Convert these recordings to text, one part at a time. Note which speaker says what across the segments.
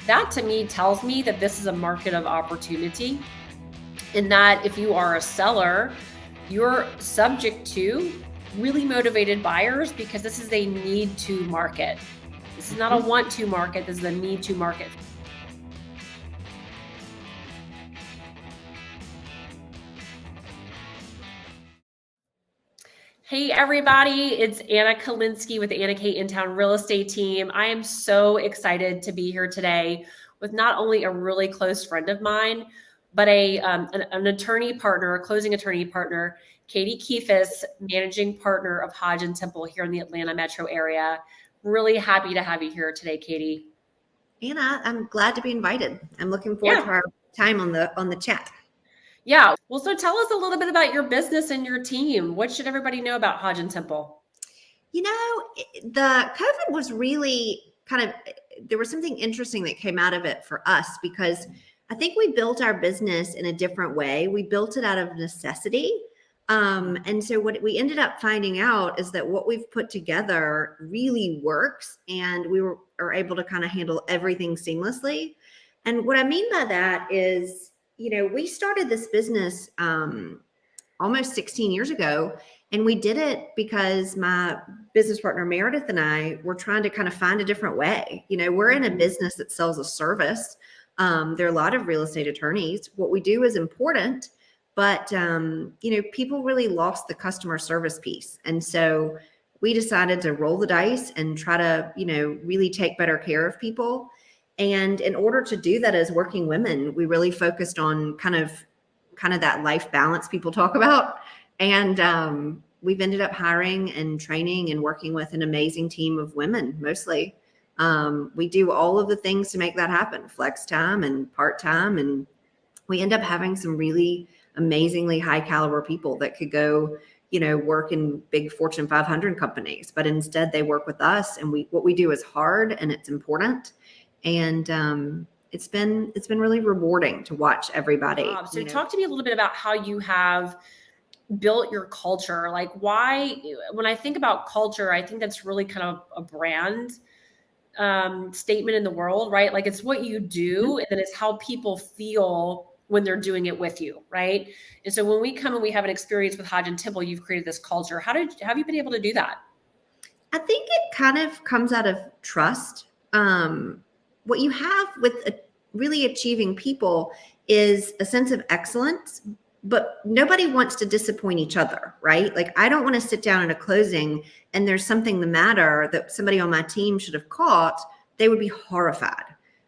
Speaker 1: That to me tells me that this is a market of opportunity, and that if you are a seller, you're subject to really motivated buyers because this is a need to market. This is not a want to market, this is a need to market. Hey everybody, it's Anna Kalinsky with the Anna Kate in Town Real Estate Team. I am so excited to be here today with not only a really close friend of mine, but an attorney partner, a closing attorney partner, Katie Keefus, managing partner of Hodge and Temple here in the Atlanta metro area. Really happy to have you here today, Katie.
Speaker 2: Anna, I'm glad to be invited. I'm looking forward
Speaker 1: Yeah.
Speaker 2: to our time on the chat.
Speaker 1: Yeah. Well, so tell us a little bit about your business and your team. What should everybody know about Hodge and Temple?
Speaker 2: You know, the COVID was really there was something interesting that came out of it for us because I think we built our business in a different way. We built it out of necessity. And so what we ended up finding out is that what we've put together really works, and are able to kind of handle everything seamlessly. And what I mean by that is, we started this business almost 16 years ago. And we did it because my business partner, Meredith, and I were trying to kind of find a different way. We're in a business that sells a service. There are a lot of real estate attorneys. What we do is important, but, people really lost the customer service piece. And so we decided to roll the dice and try to, really take better care of people. And in order to do that as working women, we really focused on kind of that life balance people talk about. And we've ended up hiring and training and working with an amazing team of women, mostly. We do all of the things to make that happen, flex time and part-time. And we end up having some really amazingly high caliber people that could go, work in big Fortune 500 companies, but instead they work with us. And what we do is hard and it's important. And it's been really rewarding to watch everybody.
Speaker 1: So talk to me a little bit about how you have built your culture. Like, why, when I think about culture, I think that's really kind of a brand statement in the world, right? Like, it's what you do, and then it's how people feel when they're doing it with you, right? And so when we come and we have an experience with Hodge and Temple, you've created this culture. Have you been able to do that?
Speaker 2: I think it kind of comes out of trust. What you have with really achieving people is a sense of excellence, but nobody wants to disappoint each other, right? Like, I don't want to sit down in a closing and there's something the matter that somebody on my team should have caught. They would be horrified.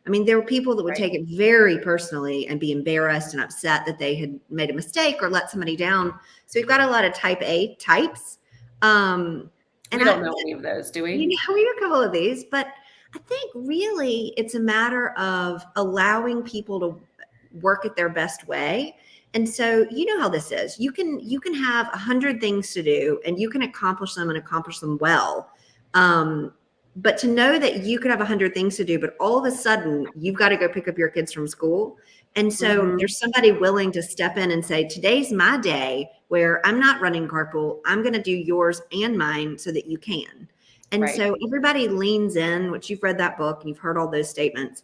Speaker 2: I mean, there were people that would take it very personally and be embarrassed and upset that they had made a mistake or let somebody down. So we've got a lot of type A types.
Speaker 1: And we don't know any of those, do we?
Speaker 2: We have a couple of these, but I think really it's a matter of allowing people to work at their best way. And so, you know how this is. You can have 100 things to do and you can accomplish them and accomplish them well. But to know that you could have 100 things to do, but all of a sudden you've got to go pick up your kids from school. And so there's somebody willing to step in and say, today's my day where I'm not running carpool. I'm going to do yours and mine so that you can. And so everybody leans in, which you've read that book and you've heard all those statements,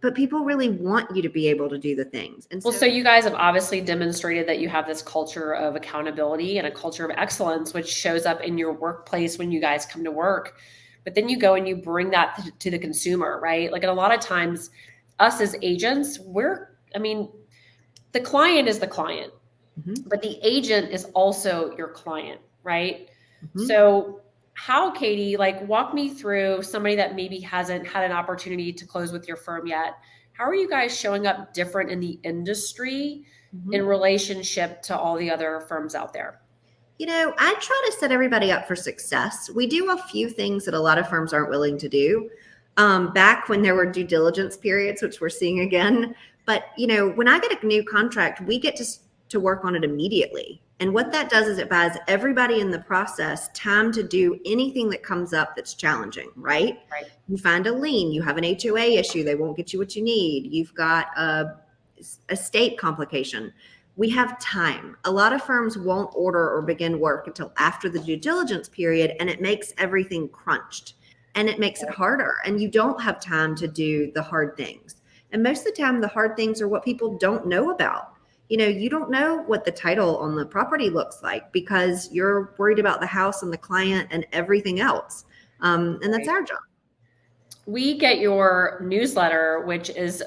Speaker 2: but people really want you to be able to do the things. And
Speaker 1: so you guys have obviously demonstrated that you have this culture of accountability and a culture of excellence, which shows up in your workplace when you guys come to work. But then you go and you bring that to the consumer, right? Like, and a lot of times us as agents, the client is the client, but the agent is also your client, right? So how, Katie, like, walk me through somebody that maybe hasn't had an opportunity to close with your firm yet. How are you guys showing up different in the industry in relationship to all the other firms out there?
Speaker 2: I try to set everybody up for success. We do a few things that a lot of firms aren't willing to do. Back when there were due diligence periods, which we're seeing again. But, when I get a new contract, we get to work on it immediately. And what that does is it buys everybody in the process time to do anything that comes up that's challenging, right? You find a lien, you have an HOA issue, they won't get you what you need. You've got a estate complication. We have time. A lot of firms won't order or begin work until after the due diligence period, and it makes everything crunched. and it makes it harder. And you don't have time to do the hard things. And most of the time, the hard things are what people don't know about. You don't know what the title on the property looks like because you're worried about the house and the client and everything else. And that's our job.
Speaker 1: We get your newsletter, which is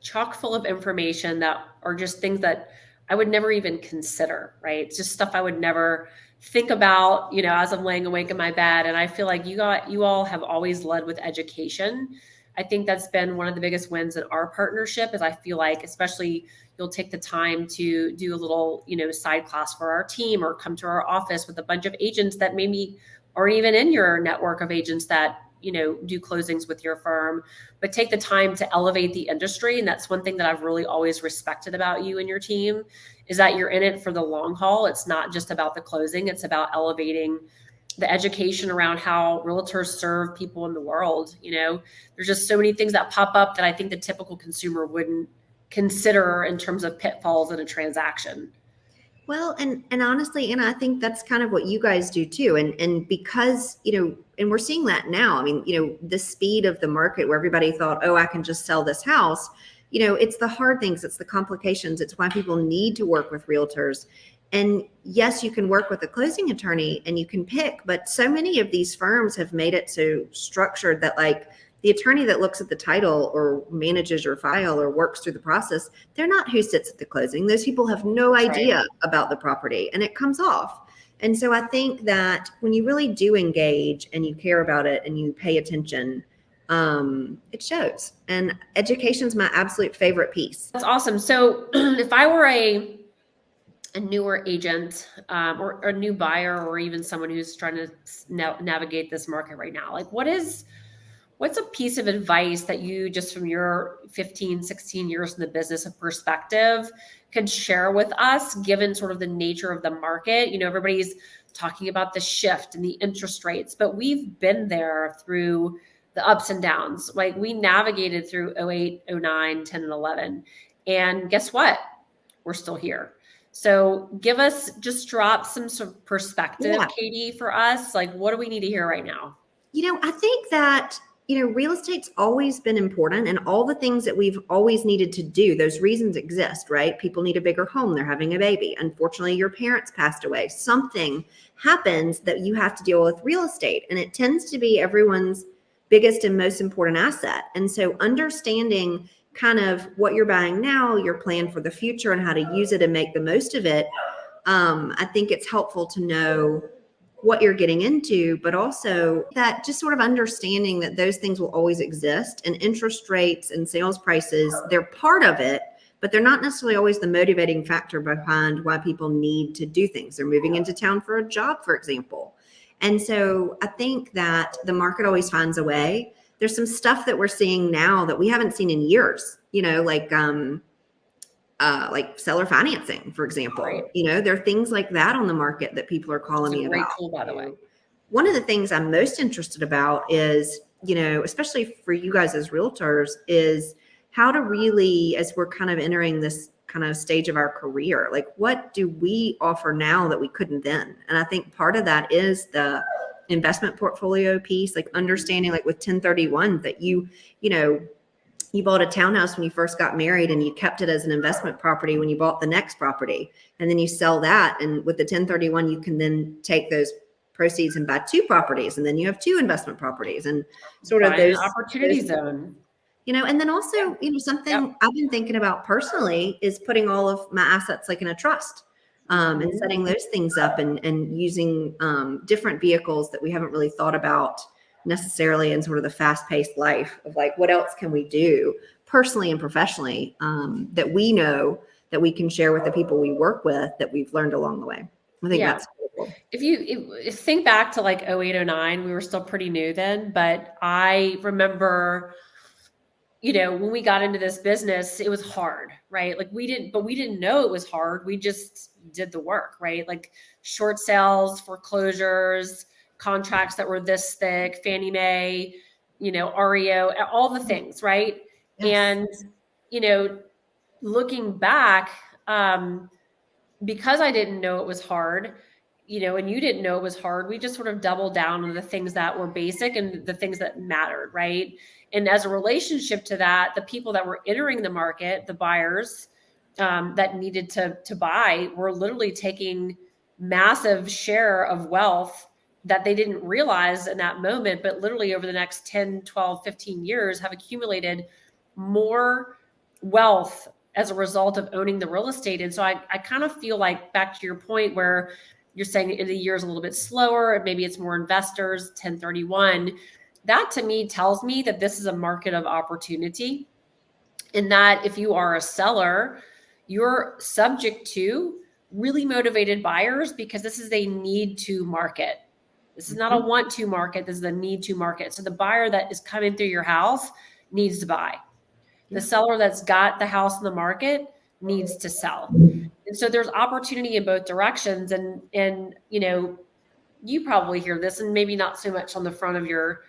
Speaker 1: chock full of information that are just things that I would never even consider, right? It's just stuff I would never think about, as I'm laying awake in my bed. And I feel like you all have always led with education. I think that's been one of the biggest wins in our partnership is I feel like, especially you'll take the time to do a little, side class for our team or come to our office with a bunch of agents that maybe aren't even in your network of agents that, do closings with your firm, but take the time to elevate the industry. And that's one thing that I've really always respected about you and your team is that you're in it for the long haul. It's not just about the closing. It's about elevating the education around how realtors serve people in the world. There's just so many things that pop up that I think the typical consumer wouldn't consider in terms of pitfalls in a transaction.
Speaker 2: Well, and honestly, and I think that's kind of what you guys do too. And because, and we're seeing that now. I mean, the speed of the market where everybody thought, oh, I can just sell this house. It's the hard things, it's the complications, it's why people need to work with realtors. And yes, you can work with a closing attorney and you can pick, but so many of these firms have made it so structured that like the attorney that looks at the title or manages your file or works through the process, they're not who sits at the closing. Those people have no idea about the property and it comes off. And so I think that when you really do engage and you care about it and you pay attention, it shows. And education is my absolute favorite piece.
Speaker 1: That's awesome. So if I were a newer agent or a new buyer or even someone who's trying to navigate this market right now, like what's a piece of advice that you just from your 15, 16 years in the business of perspective could share with us, given sort of the nature of the market? Everybody's talking about the shift and the interest rates, but we've been there through the ups and downs. Like we navigated through 08, 09, 10, and 11. And guess what? We're still here. So just drop some sort of perspective, Katie, for us. Like, what do we need to hear right now?
Speaker 2: I think that real estate's always been important and all the things that we've always needed to do, those reasons exist, right? People need a bigger home. They're having a baby. Unfortunately, your parents passed away. Something happens that you have to deal with real estate. And it tends to be everyone's biggest and most important asset. And so understanding kind of what you're buying now, your plan for the future and how to use it and make the most of it. I think it's helpful to know what you're getting into, but also that just sort of understanding that those things will always exist and interest rates and sales prices, they're part of it, but they're not necessarily always the motivating factor behind why people need to do things. They're moving into town for a job, for example. And so I think that the market always finds a way. There's some stuff that we're seeing now that we haven't seen in years, like seller financing, for example.
Speaker 1: Right.
Speaker 2: There are things like that on the market that people are calling me about.
Speaker 1: Great tool, by the way.
Speaker 2: One of the things I'm most interested about is, especially for you guys as realtors, is how to really, as we're kind of entering this kind of stage of our career, like what do we offer now that we couldn't then? And I think part of that is the investment portfolio piece, like understanding like with 1031 that you bought a townhouse when you first got married and you kept it as an investment property when you bought the next property. And then you sell that. And with the 1031, you can then take those proceeds and buy two properties. And then you have two investment properties and sort of those
Speaker 1: opportunity zone.
Speaker 2: And then also, something I've been thinking about personally is putting all of my assets like in a trust and setting those things up and using different vehicles that we haven't really thought about necessarily in sort of the fast-paced life of like, what else can we do personally and professionally that we know that we can share with the people we work with that we've learned along the way. I think that's cool.
Speaker 1: If you think back to like 08, 09, we were still pretty new then, but I remember, when we got into this business, it was hard, right? Like we didn't know it was hard. We just did the work, right? Like short sales, foreclosures, contracts that were this thick, Fannie Mae, REO, all the things, right? Yes. And, looking back, because I didn't know it was hard, and you didn't know it was hard. We just sort of doubled down on the things that were basic and the things that mattered, right? And as a relationship to that, the people that were entering the market, the buyers that needed to buy, were literally taking massive share of wealth that they didn't realize in that moment, but literally over the next 10, 12, 15 years have accumulated more wealth as a result of owning the real estate. And so I kind of feel like, back to your point where you're saying in the year is a little bit slower, maybe it's more investors, 1031. That to me tells me that this is a market of opportunity, and that if you are a seller, you're subject to really motivated buyers, because this is a need to market. This is not a want to market. This is a need to market. So the buyer that is coming through your house needs to buy. The seller that's got the house in the market needs to sell. And so there's opportunity in both directions. And you probably hear this, and maybe not so much on the front of your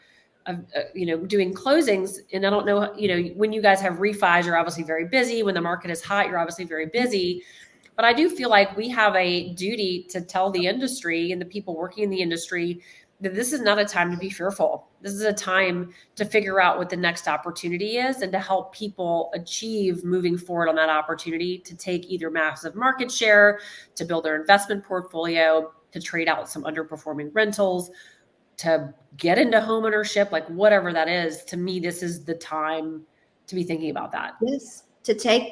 Speaker 1: doing closings. And I don't know, when you guys have refis, you're obviously very busy. When the market is hot, you're obviously very busy. But I do feel like we have a duty to tell the industry and the people working in the industry that this is not a time to be fearful. This is a time to figure out what the next opportunity is, and to help people achieve moving forward on that opportunity, to take either massive market share, to build their investment portfolio, to trade out some underperforming rentals, to get into home ownership, like whatever that is. To me, this is the time to be thinking about that.
Speaker 2: Yes.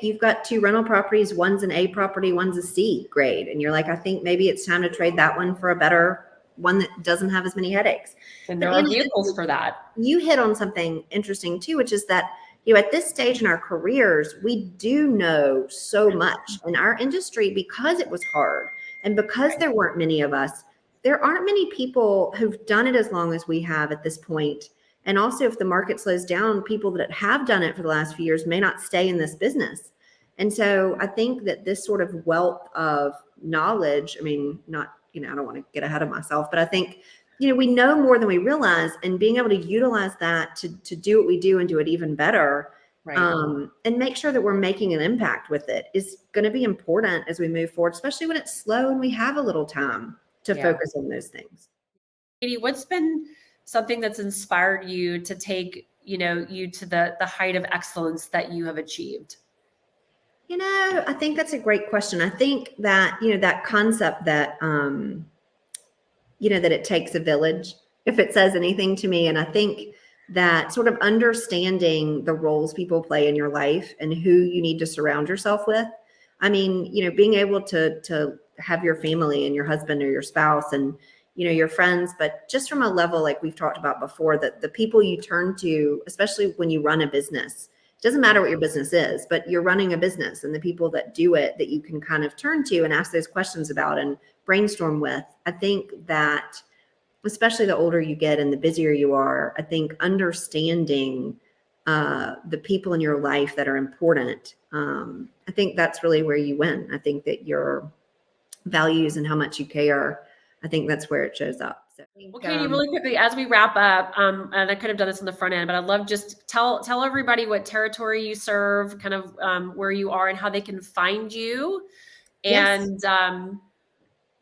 Speaker 2: You've got 2 rental properties, one's an A property, one's a C grade. And you're like, I think maybe it's time to trade that one for a better one that doesn't have as many headaches.
Speaker 1: And there are vehicles for that.
Speaker 2: You hit on something interesting too, which is that, at this stage in our careers, we do know so much in our industry, because it was hard and because there weren't many of us. There aren't many people who've done it as long as we have at this point. And also, if the market slows down, people that have done it for the last few years may not stay in this business. And so I think that this sort of wealth of knowledge, I mean, not, I don't want to get ahead of myself, but I think, we know more than we realize, and being able to utilize that to do what we do and do it even better,
Speaker 1: right.
Speaker 2: And make sure that we're making an impact with it is going to be important as we move forward, especially when it's slow and we have a little time to focus on those things.
Speaker 1: Katie, what's been something that's inspired you to take, you to the height of excellence that you have achieved?
Speaker 2: I think that's a great question. I think that, that concept that, that it takes a village, if it says anything to me. And I think that sort of understanding the roles people play in your life and who you need to surround yourself with. I mean, being able to have your family and your husband or your spouse and, your friends, but just from a level like we've talked about before, that the people you turn to, especially when you run a business, it doesn't matter what your business is, but you're running a business, and the people that do it that you can kind of turn to and ask those questions about and brainstorm with. I think that especially the older you get and the busier you are, I think understanding the people in your life that are important, I think that's really where you win. I think that your values and how much you care, I think that's where it shows up. So,
Speaker 1: well, Katie, really quickly, as we wrap up, and I could have done this on the front end, but I'd love just tell everybody what territory you serve, kind of where you are and how they can find you, and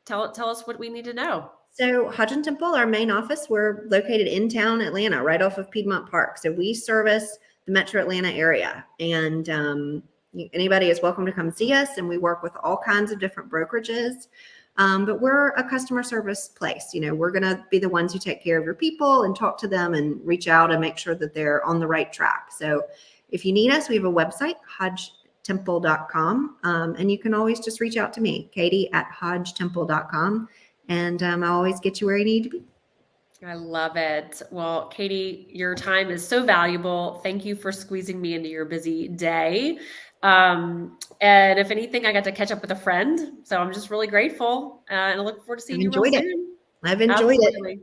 Speaker 1: tell us what we need to know.
Speaker 2: So Hodge and Temple, our main office, we're located in town Atlanta, right off of Piedmont Park. So we service the metro Atlanta area, and anybody is welcome to come see us. And we work with all kinds of different brokerages. But we're a customer service place. We're going to be the ones who take care of your people and talk to them and reach out and make sure that they're on the right track. So if you need us, we have a website, hodgetemple.com. And you can always just reach out to me, Katie at hodgetemple.com. And I'll always get you where you need to be.
Speaker 1: I love it. Well, Katie, your time is so valuable. Thank you for squeezing me into your busy day. And if anything, I got to catch up with a friend. So I'm just really grateful. And I look forward to seeing you real soon.
Speaker 2: I've enjoyed it.